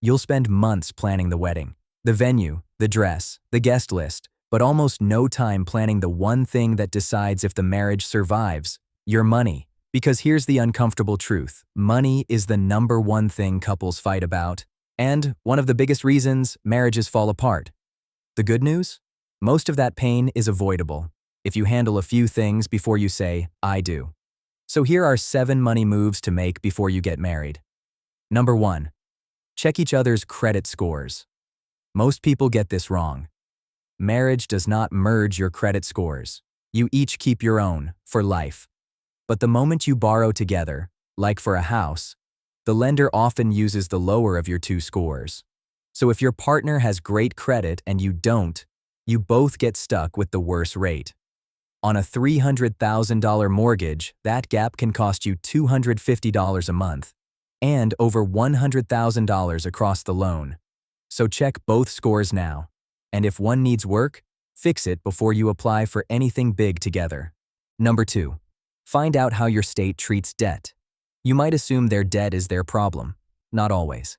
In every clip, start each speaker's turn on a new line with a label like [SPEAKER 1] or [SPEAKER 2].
[SPEAKER 1] You'll spend months planning the wedding, the venue, the dress, the guest list, but almost no time planning the one thing that decides if the marriage survives: your money. Because here's the uncomfortable truth: money is the number one thing couples fight about, and one of the biggest reasons marriages fall apart. The good news? Most of that pain is avoidable if you handle a few things before you say, "I do." So here are 7 money moves to make before you get married. Number 1. Check each other's credit scores. Most people get this wrong. Marriage does not merge your credit scores. You each keep your own, for life. But the moment you borrow together, like for a house, the lender often uses the lower of your 2 scores. So if your partner has great credit and you don't, you both get stuck with the worse rate. On a $300,000 mortgage, that gap can cost you $250 a month, and over $100,000 across the loan. So check both scores now. And if one needs work, fix it before you apply for anything big together. Number 2. Find out how your state treats debt. You might assume their debt is their problem. Not always.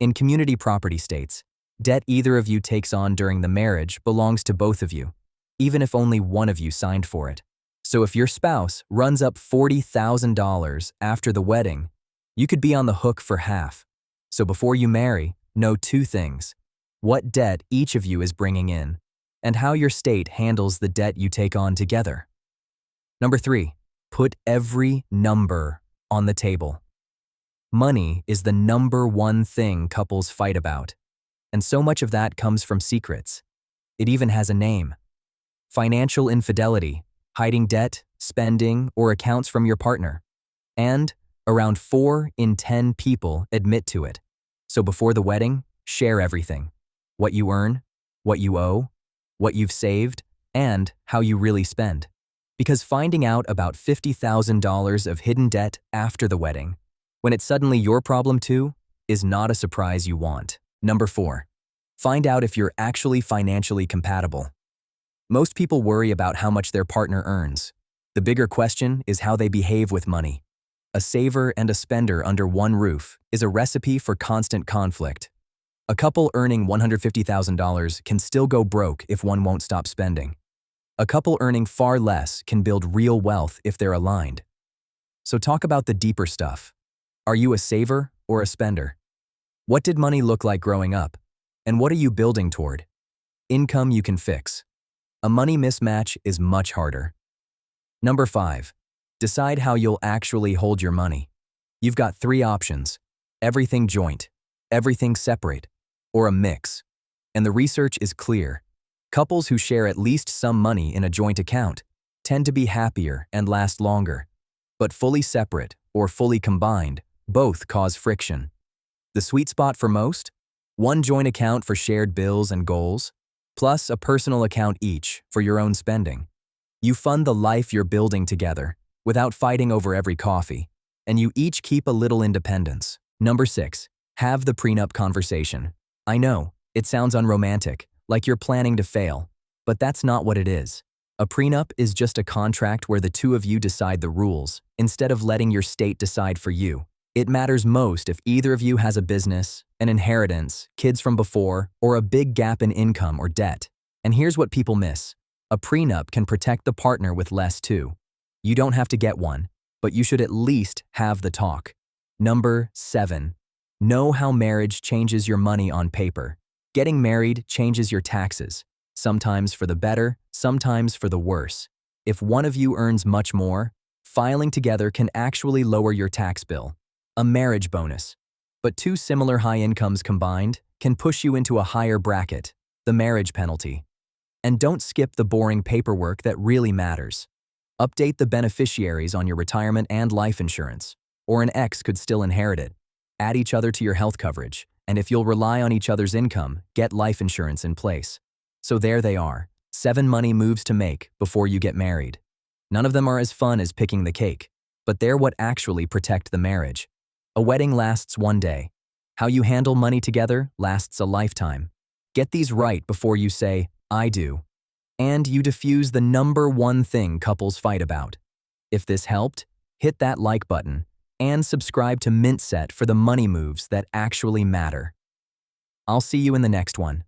[SPEAKER 1] In community property states, debt either of you takes on during the marriage belongs to both of you, even if only one of you signed for it. So if your spouse runs up $40,000 after the wedding, you could be on the hook for half. So before you marry, know 2 things: what debt each of you is bringing in, and how your state handles the debt you take on together. Number 3. Put every number on the table. Money is the number one thing couples fight about, and so much of that comes from secrets. It even has a name: financial infidelity, hiding debt, spending, or accounts from your partner. And around 4 in 10 people admit to it. So before the wedding, share everything: what you earn, what you owe, what you've saved, and how you really spend. Because finding out about $50,000 of hidden debt after the wedding, when it's suddenly your problem too, is not a surprise you want. Number 4. Find out if you're actually financially compatible. Most people worry about how much their partner earns. The bigger question is how they behave with money. A saver and a spender under one roof is a recipe for constant conflict. A couple earning $150,000 can still go broke if one won't stop spending. A couple earning far less can build real wealth if they're aligned. So talk about the deeper stuff. Are you a saver or a spender? What did money look like growing up? And what are you building toward? Income you can fix. A money mismatch is much harder. Number 5. Decide how you'll actually hold your money. You've got 3 options: everything joint, everything separate, or a mix. And the research is clear. Couples who share at least some money in a joint account tend to be happier and last longer. But fully separate or fully combined both cause friction. The sweet spot for most? One joint account for shared bills and goals, plus a personal account each for your own spending. You fund the life you're building together without fighting over every coffee, and you each keep a little independence. Number 6. Have the prenup conversation. I know, it sounds unromantic, like you're planning to fail, but that's not what it is. A prenup is just a contract where the 2 of you decide the rules, instead of letting your state decide for you. It matters most if either of you has a business, an inheritance, kids from before, or a big gap in income or debt. And here's what people miss. A prenup can protect the partner with less too. You don't have to get one, but you should at least have the talk. Number 7. Know how marriage changes your money on paper. Getting married changes your taxes, sometimes for the better, sometimes for the worse. If one of you earns much more, filing together can actually lower your tax bill. A marriage bonus. But 2 similar high incomes combined can push you into a higher bracket, the marriage penalty. And don't skip the boring paperwork that really matters. Update the beneficiaries on your retirement and life insurance, or an ex could still inherit it. Add each other to your health coverage, and if you'll rely on each other's income, get life insurance in place. So there they are, 7 money moves to make before you get married. None of them are as fun as picking the cake, but they're what actually protect the marriage. A wedding lasts one day. How you handle money together lasts a lifetime. Get these right before you say, "I do." And you diffuse the number one thing couples fight about. If this helped, hit that like button and subscribe to Mintset for the money moves that actually matter. I'll see you in the next one.